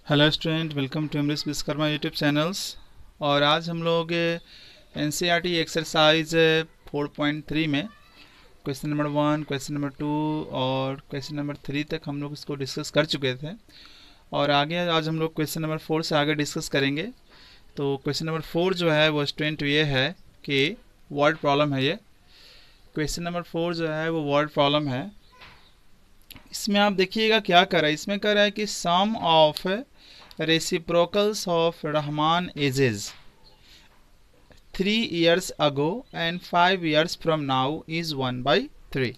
Hello student, welcome to English Vishwakarma YouTube channels. और आज हम लोग एनसीईआरटी एक्सरसाइज 4.3 में क्वेश्चन नंबर 1, क्वेश्चन नंबर 2 और क्वेश्चन नंबर 3 तक हम लोग इसको डिस्कस कर चुके थे। और आगे आज हम लोग क्वेश्चन नंबर 4 से आगे डिस्कस करेंगे। तो क्वेश्चन नंबर 4 जो है वो स्टूडेंट ये है कि वर्ड प्रॉब्लम है। ये क्वेश्चन नंबर 4 जो है वो वर्ड प्रॉब्लम है। इसमें आप देखिएगा क्या कर रहा है। इसमें कह रहा है कि सम of reciprocals of Rahman ages 3 years ago and 5 years from now is 1/3।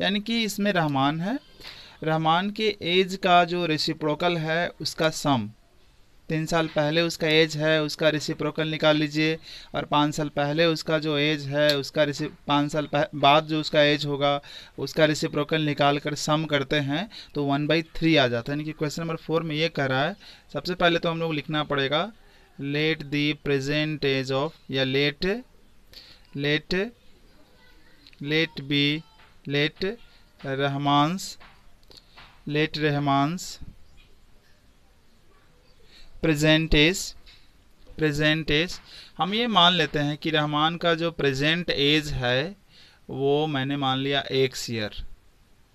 यानी कि इसमें रहमान है, रहमान के एज का जो रेसिप्रोकल है उसका सम 3 साल पहले उसका एज है, उसका रेसिप्रोकल निकाल लीजिए। और 5 साल पहले उसका जो एज है उसका 5 साल बाद जो उसका एज होगा उसका रेसिप्रोकल निकाल कर सम करते हैं तो 1/3 आ जाता है। यानी कि क्वेश्चन नंबर 4 में ये कह रहा है, सबसे पहले तो हम लोग लिखना पड़ेगा let the present age of, या लेट रहमान्स प्रेजेंट एज। हम ये मान लेते हैं कि रहमान का जो प्रेजेंट एज है वो मैंने मान लिया x ईयर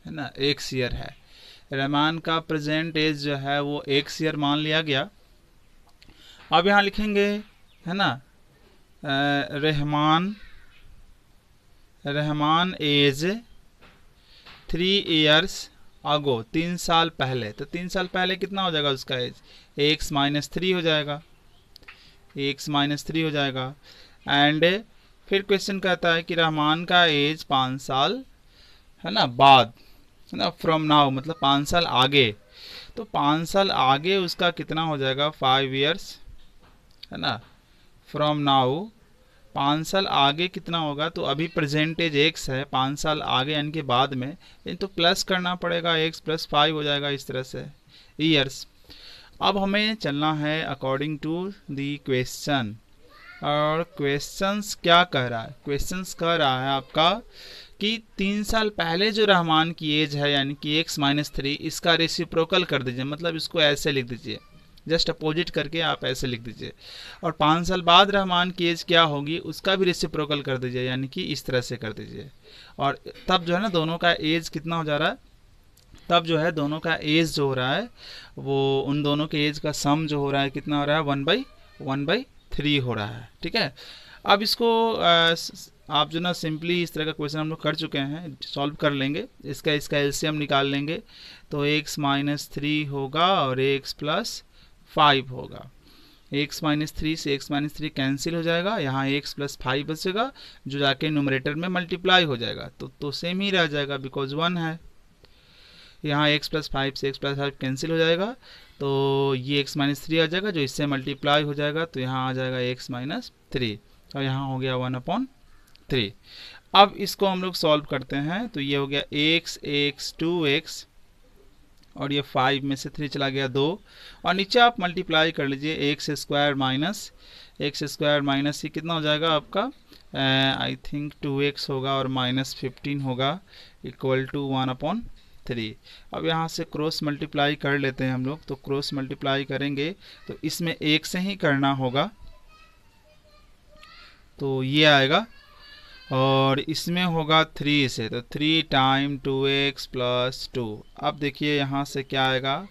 है ना, x ईयर है। रहमान का प्रेजेंट एज जो है वो x ईयर मान लिया गया। अब यहाँ लिखेंगे है ना, रहमान एज 3 इयर्स अगो, 3 साल पहले। तो 3 साल पहले कितना हो जाएगा उसका एज, x-3 हो जाएगा, x-3 हो जाएगा। एंड फिर क्वेश्चन कहता है कि रहमान का एज 5 साल है ना बाद, है ना, फ्रॉम नाउ मतलब 5 साल आगे। तो 5 साल आगे उसका कितना हो जाएगा, 5 इयर्स है ना, फ्रॉम नाउ 5 साल आगे कितना होगा। तो अभी परसेंटेज x है, 5 साल आगे यानी कि बाद में, तो प्लस करना पड़ेगा, x + 5 हो जाएगा इस तरह से ईयर्स। अब हमें चलना है अकॉर्डिंग टू दी क्वेश्चन। और क्वेश्चंस क्या कह रहा है, क्वेश्चंस कह रहा है आपका कि 3 साल पहले जो रहमान की एज है यानी कि x-3, इसका रेसिप्रोकल कर दीजिए, मतलब इसको ऐसे लिख दीजिए, जस्ट अपोजिट करके आप ऐसे लिख दीजिए। और 5 साल बाद रहमान की एज क्या होगी उसका भी रेसिप्रोकल कर दीजिए, यानी कि इस तरह से कर दीजिए। और तब जो है ना दोनों का एज कितना हो जा रहा है, तब जो है दोनों का एज जो हो रहा है वो उन दोनों के एज का सम जो हो रहा है कितना हो रहा है, 1/3 हो रहा है। ठीक है, अब इसको आप जो ना सिंपली इस तरह का क्वेश्चन हम लोग कर चुके हैं, सॉल्व कर लेंगे। इसका एलसीएम निकाल लेंगे तो x-3 होगा और x + 5 होगा। x-3 से x-3 कैंसिल हो जाएगा, यहाँ x + 5 बचेगा जो जाके न्यूमरेटर में मल्टीप्लाई हो जाएगा। तो सेम ही रह जाएगा बिकॉज 1 है। यहाँ x + 5 से x + 5 कैंसिल हो जाएगा तो ये x-3 आ जाएगा जो इससे मल्टीप्लाई हो जाएगा, तो यहाँ आ जाएगा x-3 और यहाँ हो गया 1/3। अब इसको हम लोग सॉल्व करते हैं तो ये हो गया x 2x और ये 5 में से 3 चला गया 2, और नीचे आप मल्टीप्लाई कर लीजिए x² माइनस ये कितना हो जाएगा आपका, आई थिंक 2x होगा और -15 होगा इक्वल टू 1/3। अब यहाँ से क्रॉस मल्टीप्लाई कर लेते हैं हम लोग। तो क्रॉस मल्टीप्लाई करेंगे तो इसमें 1 से ही करना होगा, तो ये आएगा। और इसमें होगा 3 से, तो 3 × 2x + 2। अब देखिए यहाँ से क्या आएगा,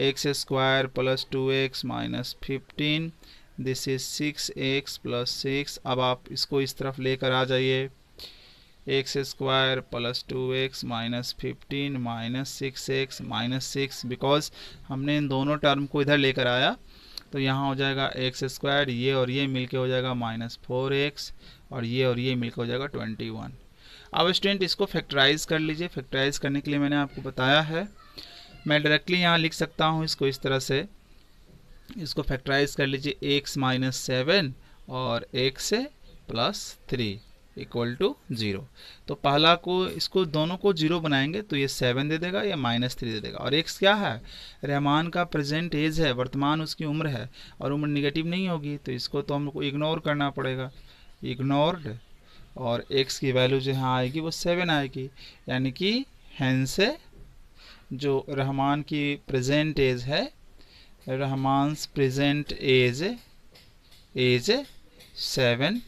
x² + 2x - 15, this is 6x + 6। अब आप इसको इस तरफ लेकर आ जाइए, x² + 2x - 15 - 6x - 6, बिकॉज हमने इन दोनों टर्म को इधर लेकर आया तो यहाँ हो जाएगा x², ये और ये मिलके हो जाएगा -4x, और ये मिलकर हो जाएगा 21। अब स्टूडेंट इसको फैक्टराइज कर लीजिए। फैक्टराइज करने के लिए मैंने आपको बताया है, मैं डायरेक्टली यहाँ लिख सकता हूँ इसको इस तरह से। इसको फैक्टराइज कर लीजिए, x - 7 और x + 3 = 0। तो पहला को इसको दोनों को 0 बनाएंगे तो ये 7 दे देगा, या -3 दे देगा। और x क्या है, रहमान का प्रेजेंट एज है, वर्तमान उसकी उम्र है, और उम्र निगेटिव नहीं होगी तो इसको तो हमको इग्नोर करना पड़ेगा, इग्नोर्ड। और x की वैल्यू जो यहाँ आएगी वो 7 आएगी, यानी कि हेंस जो रहमान की प्रेजेंट एज है Rahman's present age 7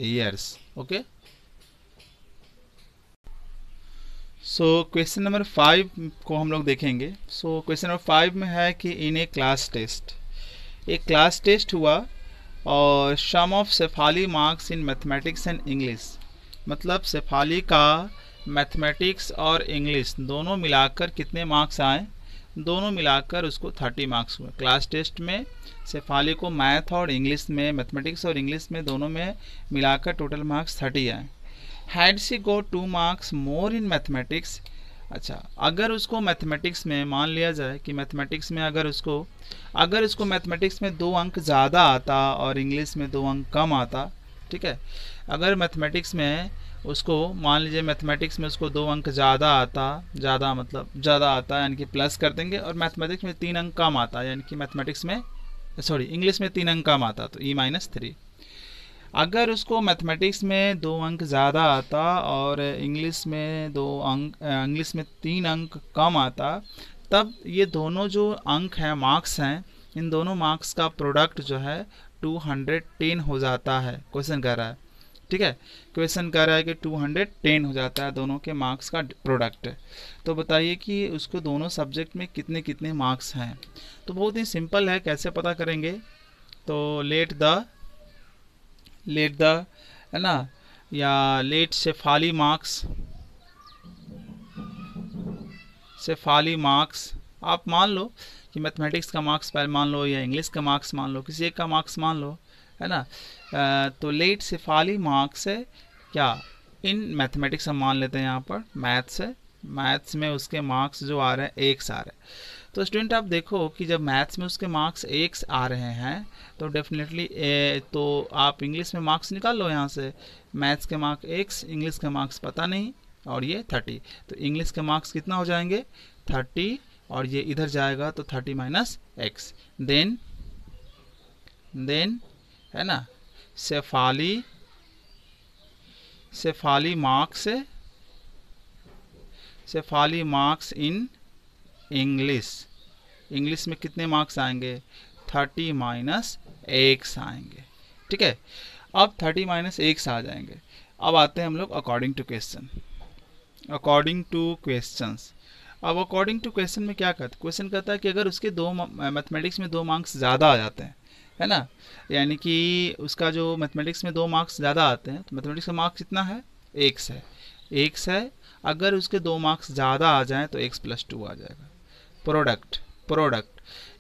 years. Okay, so question number 5 को हम लोग देखेंगे. सो क्वेश्चन नंबर 5 में है कि इन ए क्लास टेस्ट, एक क्लास टेस्ट हुआ और sum of Shefali marks in mathematics and English, मतलब शेफाली का मैथमेटिक्स और इंग्लिश दोनों मिलाकर कितने मार्क्स आए, दोनों मिलाकर उसको 30 मार्क्स हुए. क्लास टेस्ट में शेफाली को मैथ और इंग्लिश में, मैथमेटिक्स और इंग्लिश में दोनों में मिलाकर टोटल मार्क्स 30 आए. Had she go 2 marks more in mathematics. अच्छा, अगर उसको मैथमेटिक्स में मान लिया जाए कि मैथमेटिक्स में अगर उसको मैथमेटिक्स में 2 अंक ज़्यादा आता और इंग्लिश में 2 अंक कम आता, ठीक है, अगर मैथमेटिक्स में उसको मान लीजिए मैथमेटिक्स में उसको 2 अंक ज़्यादा आता, ज़्यादा मतलब ज़्यादा आता यानी कि प्लस कर देंगे, और मैथमेटिक्स में 3 अंक कम आता यानी कि मैथमेटिक्स में इंग्लिश में 3 अंक कम आता तो E-3. अगर उसको मैथमेटिक्स में 2 अंक ज़्यादा आता और इंग्लिश में 3 अंक कम आता, तब ये दोनों जो अंक हैं, मार्क्स हैं, इन दोनों मार्क्स का प्रोडक्ट जो है 210 हो जाता है. क्वेश्चन कह रहा है, ठीक है, क्वेश्चन कह रहा है कि 210 हो जाता है दोनों के मार्क्स का प्रोडक्ट. तो बताइए कि उसको दोनों सब्जेक्ट में कितने कितने मार्क्स हैं. तो बहुत ही सिंपल है, कैसे पता करेंगे. तो लेट द है ना, या लेट शेफाली मार्क्स आप मान लो कि मैथमेटिक्स का मार्क्स पहले मान लो या इंग्लिश का मार्क्स मान लो, किसी एक का मार्क्स मान लो, है ना. तो लेट शेफाली मार्क्स है क्या, इन मैथमेटिक्स हम मान लेते हैं यहाँ पर, मैथ्स में उसके मार्क्स जो आ रहे हैं x आ रहे हैं. तो स्टूडेंट आप देखो कि जब मैथ्स में उसके मार्क्स x आ रहे हैं तो डेफिनेटली तो आप इंग्लिश में मार्क्स निकाल लो यहाँ से. मैथ्स के मार्क्स x, इंग्लिश के मार्क्स पता नहीं, और ये 30, तो इंग्लिश के मार्क्स कितना हो जाएंगे 30, और ये इधर जाएगा तो 30 माइनस x. देन है ना, शेफाली मार्क्स इन इंग्लिश में कितने मार्क्स आएंगे 30 माइनस x आएंगे. ठीक है, अब 30 माइनस x आ जाएंगे. अब आते हैं हम लोग अकॉर्डिंग टू क्वेश्चंस. अब अकॉर्डिंग टू क्वेश्चन में क्या कहता है, क्वेश्चन कहता है कि अगर उसके मैथमेटिक्स में 2 मार्क्स ज़्यादा आ जाते हैं, है ना, यानी कि उसका जो मैथमेटिक्स में 2 मार्क्स ज़्यादा आते हैं, तो मैथमेटिक्स का मार्क्स कितना है x है. अगर उसके 2 मार्क्स ज़्यादा आ जाएं तो x + 2 आ जाएगा. प्रोडक्ट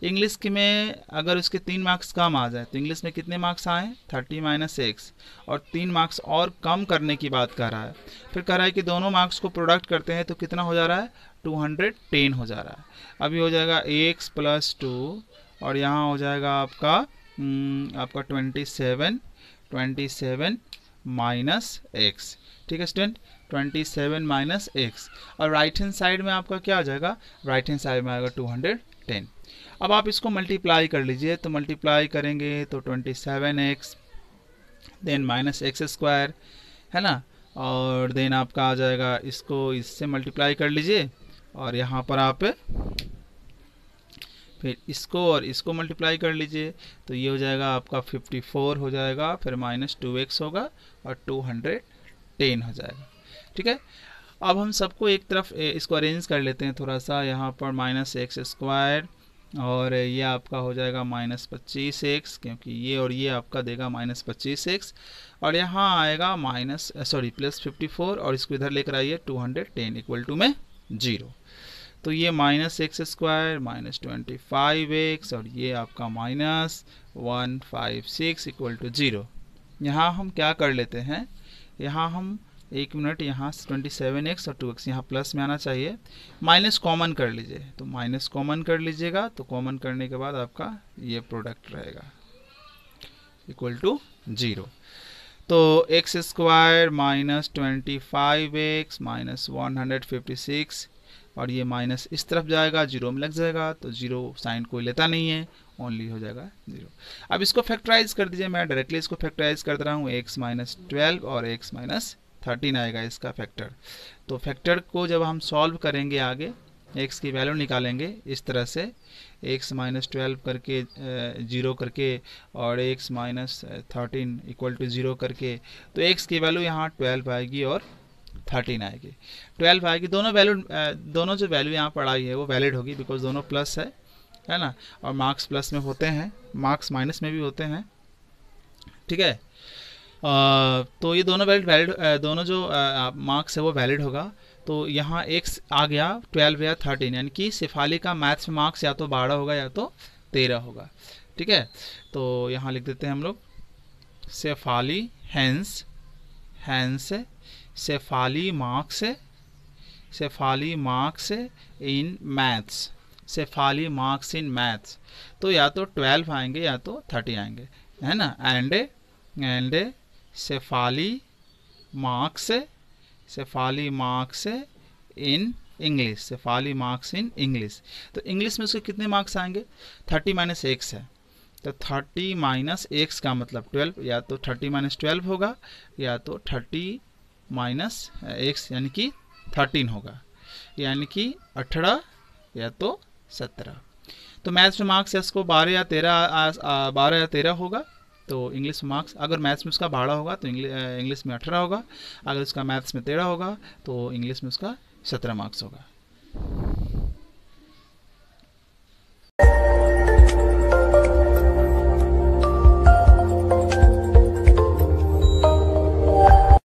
इंग्लिश की में अगर उसके 3 मार्क्स कम आ जाए तो इंग्लिश में कितने मार्क्स आए 30 माइनस x, और 3 मार्क्स और कम करने की बात कर रहा है. फिर कह रहा है कि दोनों मार्क्स को प्रोडक्ट करते हैं तो कितना हो जा रहा है 210 हो जा रहा है. अभी हो जाएगा x + 2, और यहाँ हो जाएगा आपका 27 माइनस x. ठीक है स्टूडेंट, 27 माइनस x, और राइट हैंड साइड में आपका क्या आ जाएगा, राइट हैंड साइड में आएगा 210. अब आप इसको मल्टीप्लाई कर लीजिए, तो मल्टीप्लाई करेंगे तो 27x देन माइनस x², है ना, और देन आपका आ जाएगा, इसको इससे मल्टीप्लाई कर लीजिए, और यहाँ पर आप फिर इसको और इसको मल्टीप्लाई कर लीजिए, तो ये हो जाएगा आपका 54 हो जाएगा, फिर माइनस 2x होगा और 210 हो जाएगा. ठीक है, अब हम सबको एक तरफ इसको अरेंज कर लेते हैं थोड़ा सा. यहाँ पर माइनस x², और ये आपका हो जाएगा माइनस 25x, क्योंकि ये और ये आपका देगा माइनस 25x, और यहाँ आएगा प्लस 54, और इसको इधर लेकर आइए 210 इक्वल टू में 0. तो ये माइनस x² माइनस 25x, और ये आपका माइनस 156 इक्वल टू 0. यहाँ हम क्या कर लेते हैं, यहाँ हम एक मिनट, यहाँ 27x और 2x यहाँ प्लस में आना चाहिए, माइनस कॉमन कर लीजिए, तो माइनस कॉमन कर लीजिएगा, तो कॉमन करने के बाद आपका ये प्रोडक्ट रहेगा इक्वल टू 0. तो x² माइनस 25x माइनस 156, और ये माइनस इस तरफ जाएगा, 0 में लग जाएगा, तो 0 साइन कोई लेता नहीं है, ओनली हो जाएगा 0. अब इसको फैक्टराइज कर दीजिए, मैं डायरेक्टली इसको फैक्टराइज कर रहा हूँ, x माइनस 12 और x माइनस 13 आएगा इसका फैक्टर. तो फैक्टर को जब हम सॉल्व करेंगे आगे, एक्स की वैल्यू निकालेंगे इस तरह से, एक्स माइनस 12 करके 0 करके और एक्स माइनस 13 इक्वल टू 0 करके, तो एक्स की वैल्यू यहाँ 12 आएगी और 13 आएगी। 12 आएगी, दोनों वैल्यू दोनों जो वैल्यू यहाँ पर आई है वो वैलिड होगी, बिकॉज दोनों प्लस है ना, और मार्क्स प्लस में होते हैं, मार्क्स माइनस में भी होते हैं, ठीक है। तो ये दोनों वैलिड दोनों जो मार्क्स है वो वैलिड होगा। तो यहाँ x आ गया 12 या 13, यानी कि शेफाली का मैथ्स में मार्क्स या तो 12 होगा या तो 13 होगा, ठीक है। तो यहाँ लिख देते हैं हम लोग Shefali has Shefali marks in maths, Shefali marks in maths, तो या तो 12 आएंगे या तो 30 आएंगे, है ना। And Shefali marks in English, Shefali marks in English, तो इंग्लिश में उसके कितने मार्क्स आएंगे, 30 माइनस एक्स है, तो 30 माइनस एक्स का मतलब 12, या तो 30 माइनस 12 होगा या तो 30 माइनस एक्स यानी कि 13 होगा, यानी कि 18 या तो 17। तो मैथ्स में मार्क्स इसको 12 या 13 होगा, तो इंग्लिश में मार्क्स अगर मैथ्स में उसका 12 होगा तो इंग्लिश में 18 होगा, अगर उसका मैथ्स में 13 होगा तो इंग्लिश में उसका 17 मार्क्स होगा।